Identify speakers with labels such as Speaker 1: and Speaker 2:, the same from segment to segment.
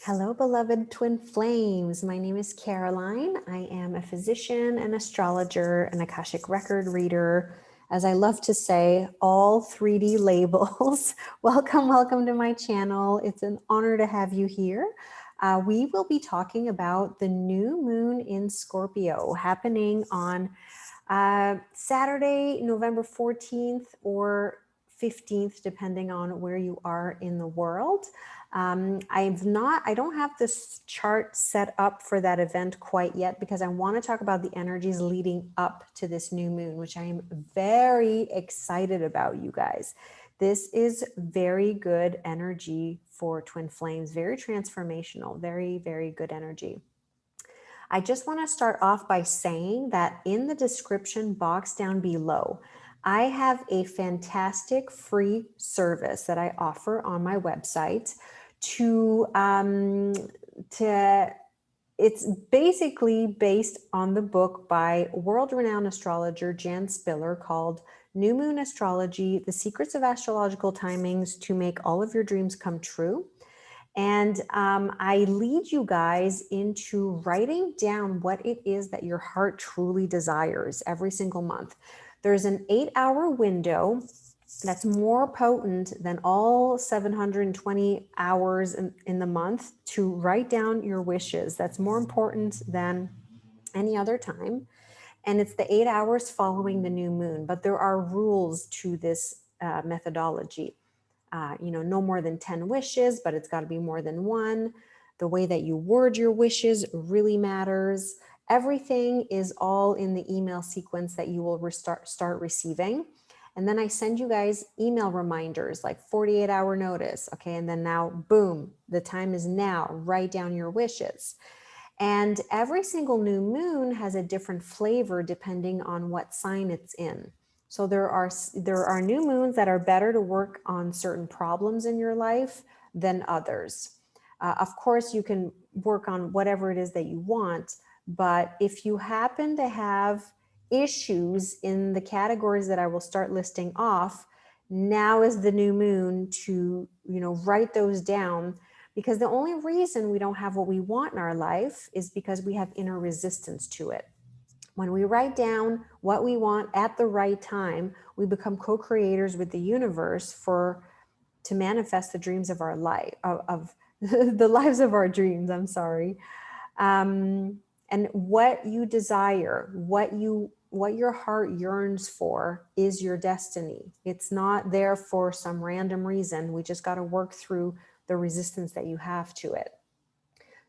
Speaker 1: Hello, beloved twin flames. My name is Caroline. I am a physician, an astrologer, an Akashic record reader. As I love to say, all 3D labels. Welcome to my channel. It's an honor to have you here. We will be talking about the new moon in Scorpio happening on Saturday, November 14th or 15th, depending on where you are in the world. I don't have this chart set up for that event quite yet because I want to talk about the energies leading up to this new moon, which I am very excited about, you guys. This is very good energy for twin flames, very transformational, very, very good energy. I just want to start off by saying that in the description box down below, I have a fantastic free service that I offer on my website it's basically based on the book by world-renowned astrologer Jan Spiller called New Moon Astrology, The Secrets of Astrological Timings to Make All of Your Dreams Come True. And I lead you guys into writing down what it is that your heart truly desires every single month. There's an 8-hour window that's more potent than all 720 hours in the month to write down your wishes. That's more important than any other time. And it's the 8 hours following the new moon. But there are rules to this methodology. No more than 10 wishes, but it's got to be more than one. The way that you word your wishes really matters. Everything is all in the email sequence that you will start receiving. And then I send you guys email reminders, like 48-hour notice. Okay. And then now, boom, the time is now. Write down your wishes. And every single new moon has a different flavor depending on what sign it's in. So there are new moons that are better to work on certain problems in your life than others. Of course, you can work on whatever it is that you want, but if you happen to have issues in the categories that I will start listing off, now is the new moon to, write those down, because the only reason we don't have what we want in our life is because we have inner resistance to it. When we write down what we want at the right time, we become co-creators with the universe to manifest the dreams of our life, of the lives of our dreams. I'm sorry. And what you desire, what your heart yearns for is your destiny. It's not there for some random reason. We just got to work through the resistance that you have to it.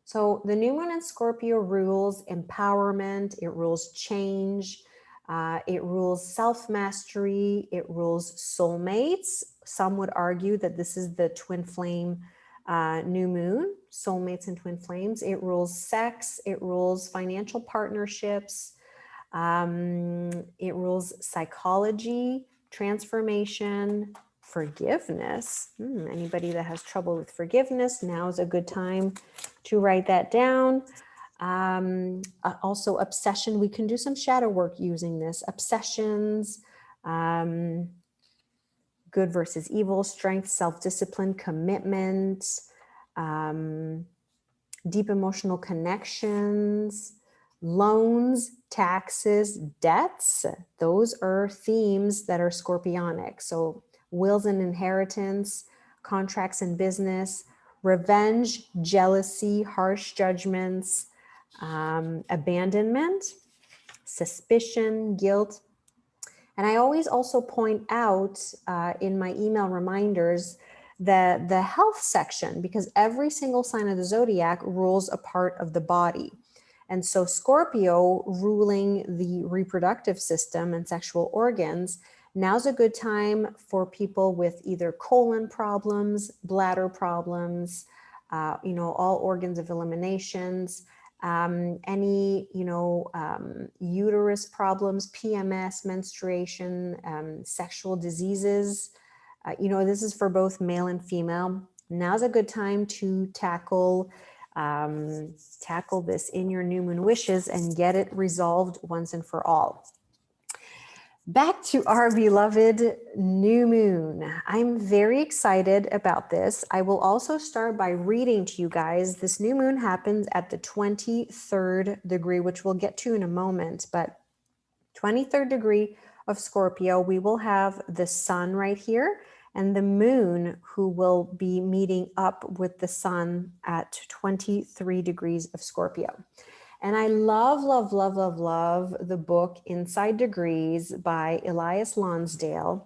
Speaker 1: So the new moon in Scorpio rules empowerment, it rules change, it rules self-mastery, it rules soulmates. Some would argue that this is the twin flame new moon, soulmates and twin flames. It rules sex, it rules financial partnerships, it rules psychology, transformation, forgiveness. Anybody that has trouble with forgiveness, now is a good time to write that down. Also obsession, we can do some shadow work using this. Obsessions, good versus evil, strength, self-discipline, commitment, deep emotional connections, loans, taxes, debts. Those are themes that are scorpionic. So wills and inheritance, contracts and business, revenge, jealousy, harsh judgments, abandonment, suspicion, guilt. And I always also point out in my email reminders the health section, because every single sign of the zodiac rules a part of the body. And so Scorpio ruling the reproductive system and sexual organs, now's a good time for people with either colon problems, bladder problems, all organs of eliminations, any, uterus problems, PMS, menstruation, sexual diseases. This is for both male and female. Now's a good time to tackle this in your new moon wishes and get it resolved once and for all. Back to our beloved new moon. I'm very excited about this. I will also start by reading to you guys. This new moon happens at the 23rd degree, which we'll get to in a moment, but 23rd degree of Scorpio, we will have the sun right here and the moon who will be meeting up with the sun at 23 degrees of Scorpio. And I love, love, love, love, love the book Inside Degrees by Elias Lonsdale.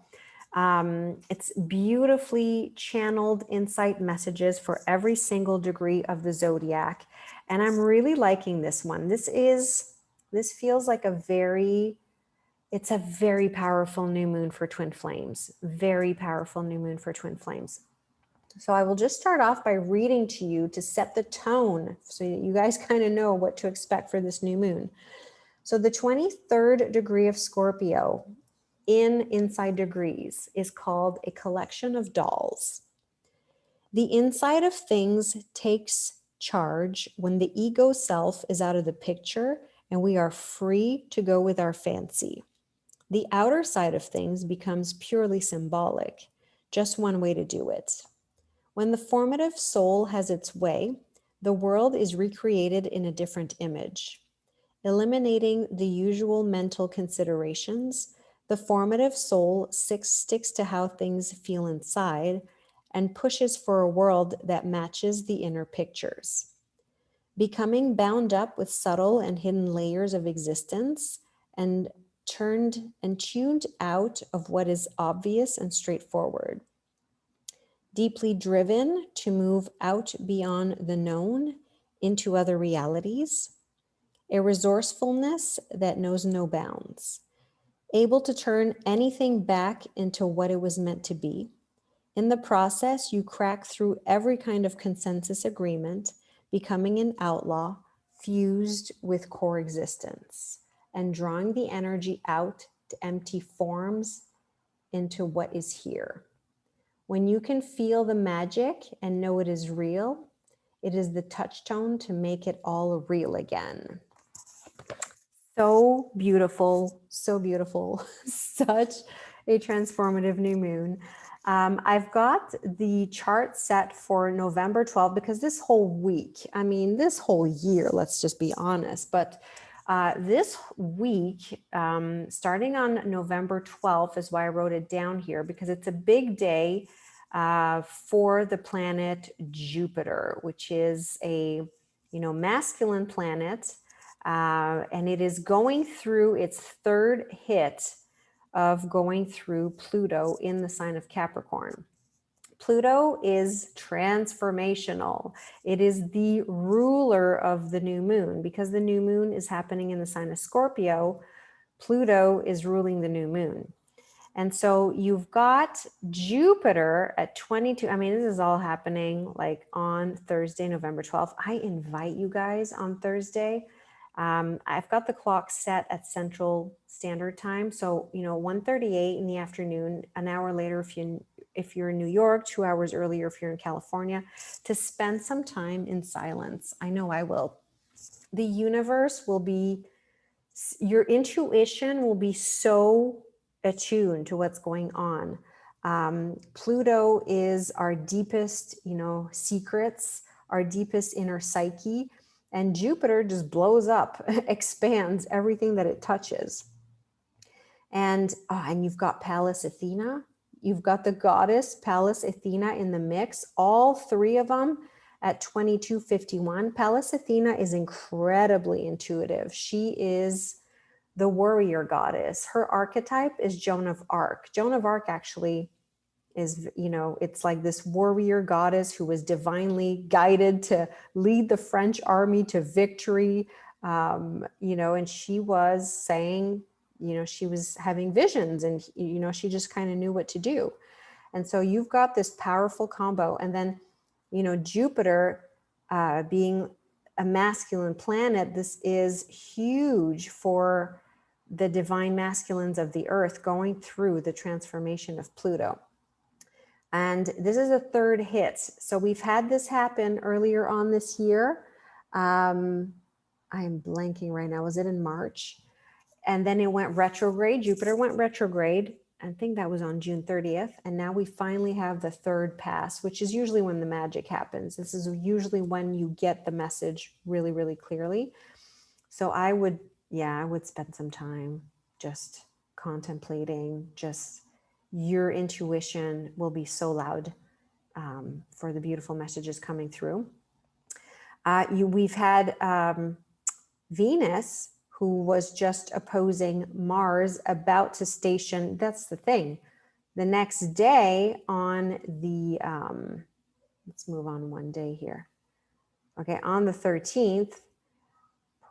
Speaker 1: It's beautifully channeled insight messages for every single degree of the zodiac. And I'm really liking this one. This feels like it's a very powerful new moon for twin flames. Very powerful new moon for twin flames. So I will just start off by reading to you to set the tone so that you guys kind of know what to expect for this new moon. So the 23rd degree of Scorpio in Inside Degrees is called a collection of dolls. The inside of things takes charge when the ego self is out of the picture and we are free to go with our fancy. The outer side of things becomes purely symbolic, just one way to do it. When the formative soul has its way, the world is recreated in a different image. Eliminating the usual mental considerations, the formative soul sticks to how things feel inside and pushes for a world that matches the inner pictures. Becoming bound up with subtle and hidden layers of existence and tuned out of what is obvious and straightforward. Deeply driven to move out beyond the known into other realities, a resourcefulness that knows no bounds, able to turn anything back into what it was meant to be. In the process, you crack through every kind of consensus agreement, becoming an outlaw fused with core existence and drawing the energy out to empty forms into what is here. When you can feel the magic and know it is real, it is the touchstone to make it all real again. So beautiful, such a transformative new moon. I've got the chart set for November 12th because this whole week, this whole year, let's just be honest, but this week, starting on November 12th is why I wrote it down here, because it's a big day for the planet Jupiter, which is a masculine planet, and it is going through its third hit of going through Pluto in the sign of Capricorn. Pluto is transformational. It is the ruler of the new moon. Because the new moon is happening in the sign of Scorpio, Pluto is ruling the new moon. And so you've got Jupiter at 22. This is all happening like on Thursday, November 12th. I invite you guys on Thursday. I've got the clock set at Central Standard Time. So, 1:38 in the afternoon, an hour later if you're in New York, 2 hours earlier if you're in California, to spend some time in silence. I know I will. The universe will be, your intuition will be so attuned to what's going on. Pluto is our deepest, secrets, our deepest inner psyche, and Jupiter just blows up, expands everything that it touches. And you've got Pallas Athena. You've got the goddess Pallas Athena in the mix, all three of them at 2251. Pallas Athena is incredibly intuitive. She is the warrior goddess. Her archetype is Joan of Arc. Joan of Arc actually is, it's like this warrior goddess who was divinely guided to lead the French army to victory. And she was saying, she was having visions and, she just kind of knew what to do. And so you've got this powerful combo. And then, Jupiter being a masculine planet, this is huge for the divine masculines of the earth going through the transformation of Pluto. And this is a third hit. So we've had this happen earlier on this year. I am blanking right now. Was it in March? And then it went retrograde. Jupiter went retrograde. I think that was on June 30th. And now we finally have the third pass, which is usually when the magic happens. This is usually when you get the message really, really clearly. So I would spend some time just contemplating. Just your intuition will be so loud for the beautiful messages coming through. We've had Venus, who was just opposing Mars, about to station. That's the thing. The next day on the, let's move on one day here. Okay, on the 13th,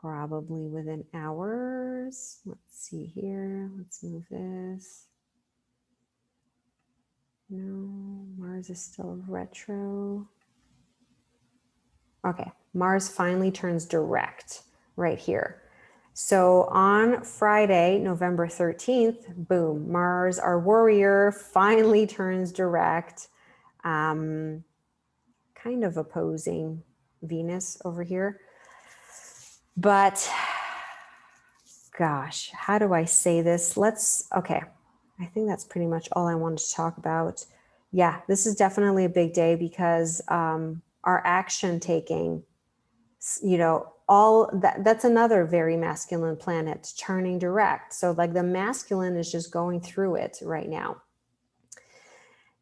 Speaker 1: probably within hours. Let's see here. Let's move this. No, Mars is still retro. Okay, Mars finally turns direct right here. So on Friday, November 13th, boom, Mars, our warrior, finally turns direct, kind of opposing Venus over here. But gosh, how do I say this? Okay, I think that's pretty much all I wanted to talk about. Yeah, this is definitely a big day because our action taking, all that's another very masculine planet turning direct. So like the masculine is just going through it right now.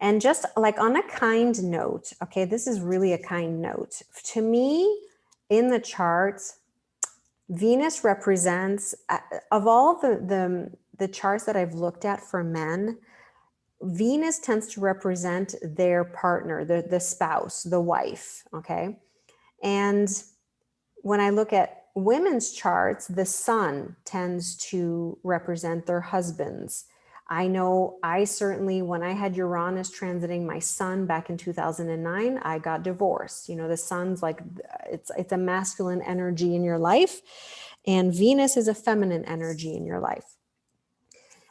Speaker 1: And just like on a kind note, okay, this is really a kind note. To me, in the chart, Venus represents, of all the charts that I've looked at for men, Venus tends to represent their partner, the spouse, the wife, okay? And when I look at women's charts, the sun tends to represent their husbands. I know I certainly, when I had Uranus transiting my sun back in 2009, I got divorced. The sun's like, it's a masculine energy in your life, and Venus is a feminine energy in your life.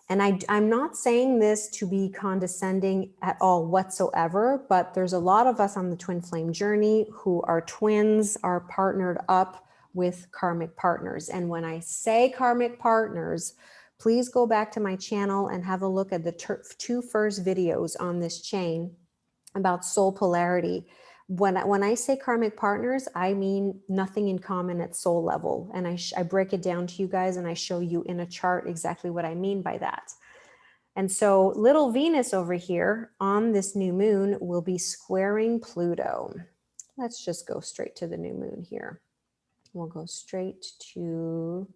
Speaker 1: And I'm not saying this to be condescending at all whatsoever, but there's a lot of us on the twin flame journey who are twins, are partnered up with karmic partners. And when I say karmic partners, please go back to my channel and have a look at the two first videos on this chain about soul polarity. When I say karmic partners, I mean nothing in common at soul level. And I break it down to you guys and I show you in a chart exactly what I mean by that. And so little Venus over here on this new moon will be squaring Pluto. Let's just go straight to the new moon here. We'll go straight to,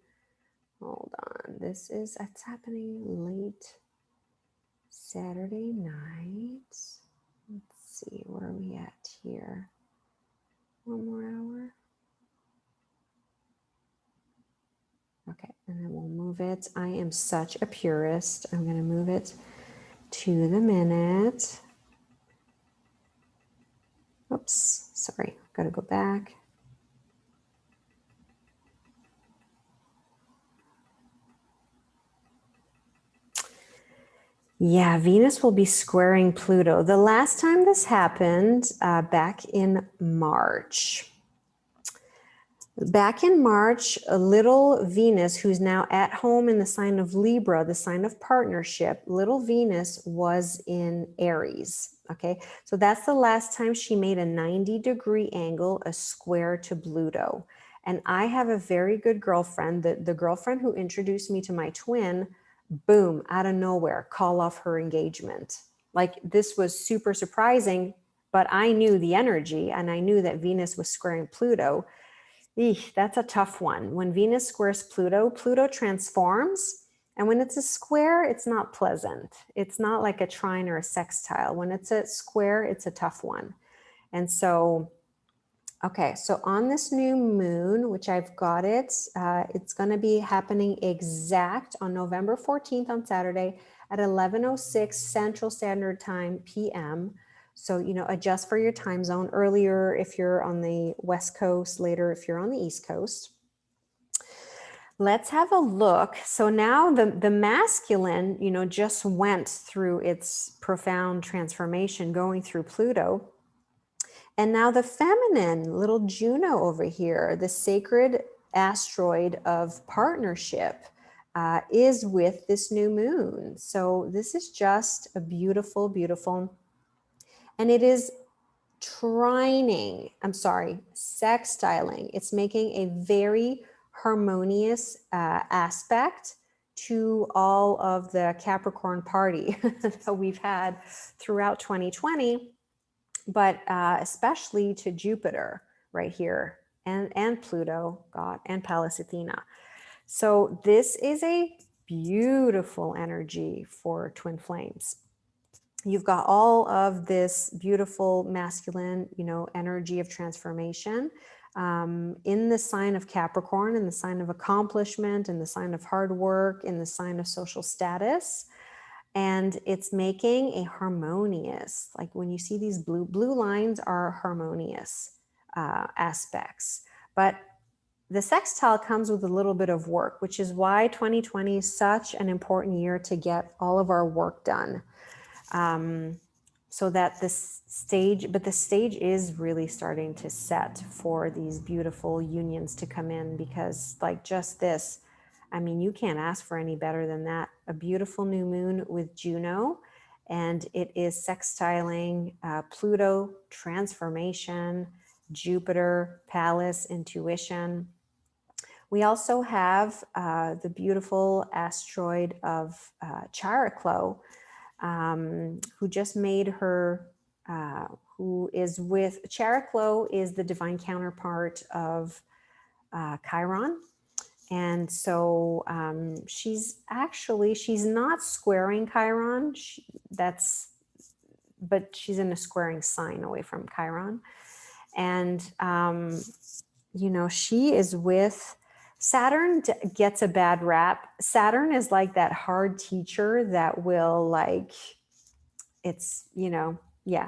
Speaker 1: hold on, it's happening late Saturday night. Let's see, where are we at here? One more hour. Okay, and then we'll move it. I am such a purist. I'm going to move it to the minute. Oops, sorry, got to go back. Yeah, Venus will be squaring Pluto. The last time this happened, back in March. Back in March, a little Venus, who's now at home in the sign of Libra, the sign of partnership, little Venus was in Aries, okay? So that's the last time she made a 90-degree angle, a square to Pluto. And I have a very good girlfriend, the girlfriend who introduced me to my twin, boom, out of nowhere, call off her engagement. Like, this was super surprising, but I knew the energy and I knew that Venus was squaring Pluto. That's a tough one. When Venus squares Pluto, Pluto transforms. And when it's a square, it's not pleasant. It's not like a trine or a sextile. When it's a square, it's a tough one. And so, okay, so on this new moon, which I've got it's going to be happening exact on November 14th on Saturday at 11:06 Central Standard Time PM. So, adjust for your time zone, earlier if you're on the West Coast, later if you're on the East Coast. Let's have a look. So now the masculine, just went through its profound transformation going through Pluto. And now the feminine, little Juno over here, the sacred asteroid of partnership, is with this new moon. So this is just a beautiful, beautiful, and it is sextiling. It's making a very harmonious aspect to all of the Capricorn party that we've had throughout 2020, but especially to Jupiter right here, and Pluto, God, and Pallas Athena. So this is a beautiful energy for twin flames. You've got all of this beautiful masculine, energy of transformation in the sign of Capricorn, in the sign of accomplishment, in the sign of hard work, in the sign of social status. And it's making a harmonious, like when you see these blue lines are harmonious aspects. But the sextile comes with a little bit of work, which is why 2020 is such an important year to get all of our work done. So that the stage is really starting to set for these beautiful unions to come in, because like just this, I mean, you can't ask for any better than that. A beautiful new moon with Juno, and it is sextiling Pluto, transformation, Jupiter, Pallas, intuition. We also have the beautiful asteroid of Chariklo, who just made her, who is with, Chariklo is the divine counterpart of Chiron. And so she's not squaring Chiron, but she's in a squaring sign away from Chiron. And, she is with Saturn. Gets a bad rap. Saturn is like that hard teacher that will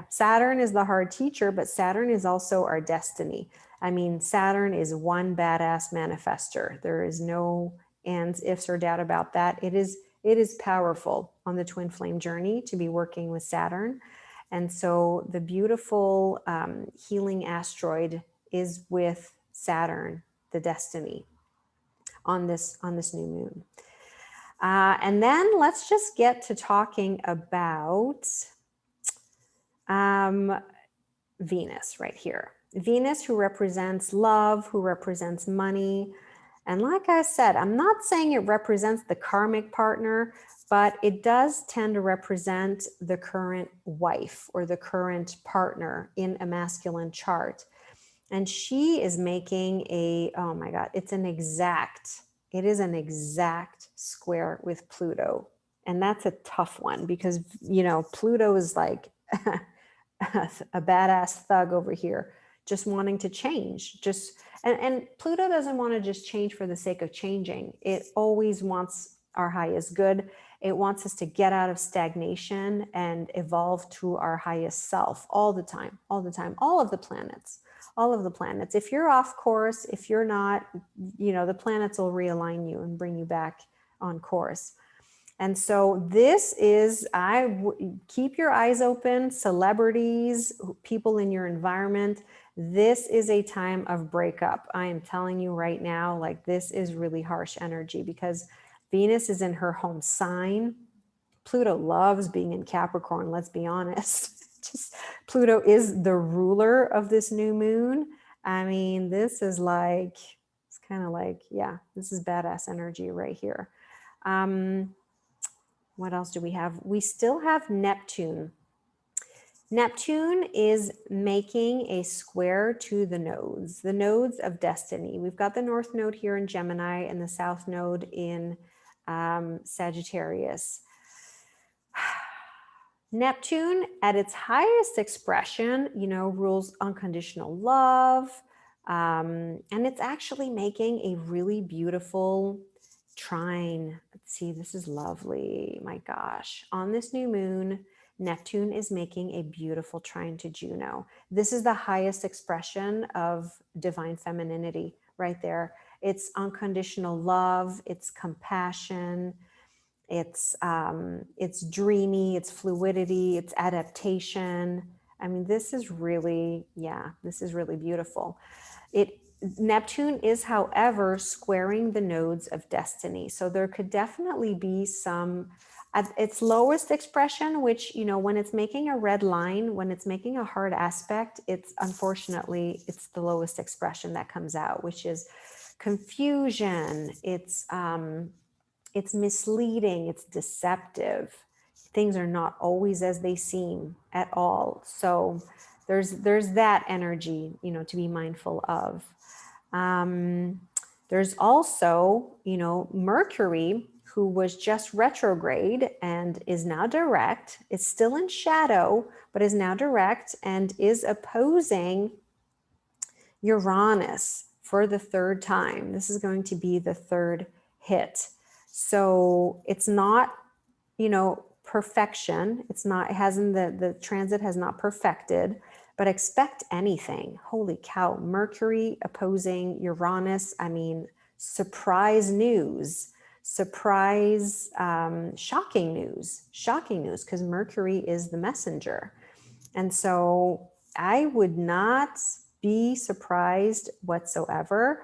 Speaker 1: Saturn is the hard teacher, but Saturn is also our destiny. I mean, Saturn is one badass manifester. There is no ands, ifs, or doubt about that. It is powerful on the twin flame journey to be working with Saturn. And so the beautiful healing asteroid is with Saturn, the destiny, on this new moon. And then let's just get to talking about Venus right here. Venus, who represents love, who represents money. And like I said, I'm not saying it represents the karmic partner, but it does tend to represent the current wife or the current partner in a masculine chart. And she is making oh my God, it is an exact square with Pluto. And that's a tough one because, Pluto is like a badass thug over here, just wanting to change. And Pluto doesn't want to just change for the sake of changing. It always wants our highest good. It wants us to get out of stagnation and evolve to our highest self all the time, all of the planets. If you're off course, if you're not, the planets will realign you and bring you back on course. And so this is, keep your eyes open, celebrities, people in your environment. This is a time of breakup. I am telling you right now, this is really harsh energy because Venus is in her home sign. Pluto loves being in Capricorn, let's be honest. Pluto is the ruler of this new moon. I mean, this is this is badass energy right here. What else do we have? We still have Neptune. Neptune is making a square to the nodes of destiny. We've got the North Node here in Gemini and the South Node in Sagittarius. Neptune, at its highest expression, rules unconditional love. And it's actually making a really beautiful trine. Let's see, this is lovely. My gosh. On this new moon, Neptune is making a beautiful trine to Juno. This is the highest expression of divine femininity right there. It's unconditional love. It's compassion. It's dreamy, it's fluidity, it's adaptation. I mean, this is really beautiful. Neptune is, however, squaring the nodes of destiny. So there could definitely be some, at its lowest expression, which, you know, when it's making a red line, when it's making a hard aspect, it's unfortunately, it's the lowest expression that comes out, which is confusion. It's misleading, it's deceptive. Things are not always as they seem at all. So there's that energy, you know, to be mindful of. There's also, you know, Mercury, who was just retrograde and is now direct. It's still in shadow, but is now direct and is opposing Uranus for the third time. This is going to be the third hit. So it's not, you know, perfection. It's not, it hasn't, the transit has not perfected, but expect anything. Holy cow, Mercury opposing Uranus. I mean, surprise news, surprise, shocking news, because Mercury is the messenger. And so I would not be surprised whatsoever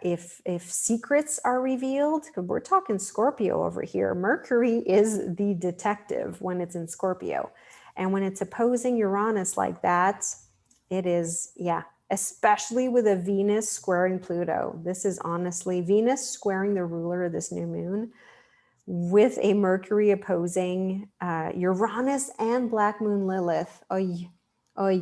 Speaker 1: if secrets are revealed. We're talking Scorpio over here. Mercury is the detective when it's in Scorpio. And when it's opposing Uranus like that, it is, yeah, especially with a Venus squaring Pluto. This is honestly Venus squaring the ruler of this new moon with a Mercury opposing Uranus and Black Moon Lilith. Oy, oy.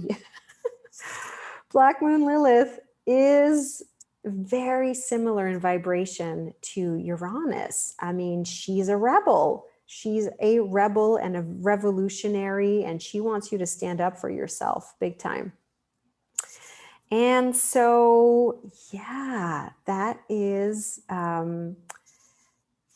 Speaker 1: Black Moon Lilith is very similar in vibration to Uranus. I mean, she's a rebel. She's a rebel and a revolutionary, and she wants you to stand up for yourself big time. And so, yeah, that is,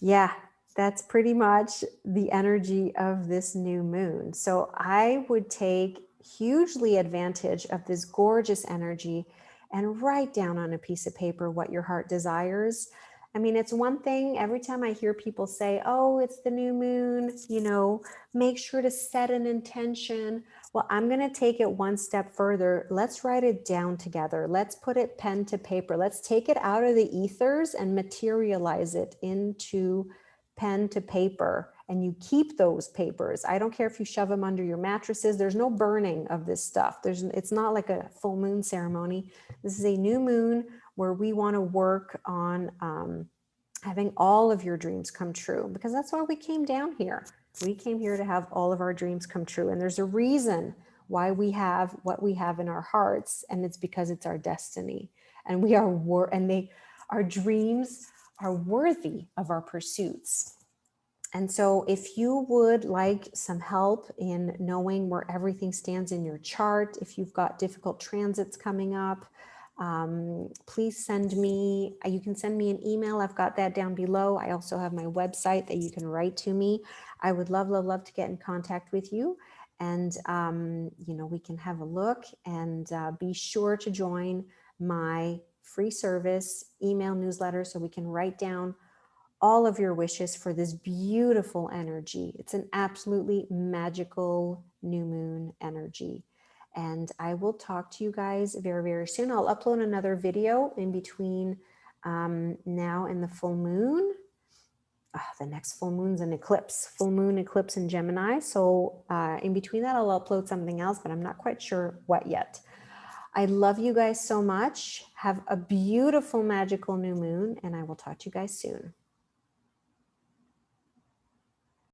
Speaker 1: yeah, that's pretty much the energy of this new moon. So I would take hugely advantage of this gorgeous energy and write down on a piece of paper what your heart desires. I mean, it's one thing every time I hear people say, oh, it's the new moon, you know, make sure to set an intention. Well, I'm going to take it one step further. Let's write it down together. Let's put it pen to paper. Let's take it out of the ethers and materialize it into pen to paper. And you keep those papers. I don't care if you shove them under your mattresses. There's no burning of this stuff. It's not like a full moon ceremony. This is a new moon where we want to work on having all of your dreams come true, because that's why we came down here. We came here to have all of our dreams come true. And there's a reason why we have what we have in our hearts. And it's because it's our destiny. And we are, our dreams are worthy of our pursuits. And so if you would like some help in knowing where everything stands in your chart, if you've got difficult transits coming up, please send me, you can send me an email. I've got that down below. I also have my website that you can write to me. I would love, love, love to get in contact with you. And, you know, we can have a look, and be sure to join my free service email newsletter so we can write down all of your wishes for this beautiful energy. It's an absolutely magical new moon energy. And I will talk to you guys very, very soon. I'll upload another video in between now and the full moon. The next full moon's an eclipse, full moon eclipse in Gemini. So in between that, I'll upload something else, but I'm not quite sure what yet. I love you guys so much. Have a beautiful, magical new moon, and I will talk to you guys soon.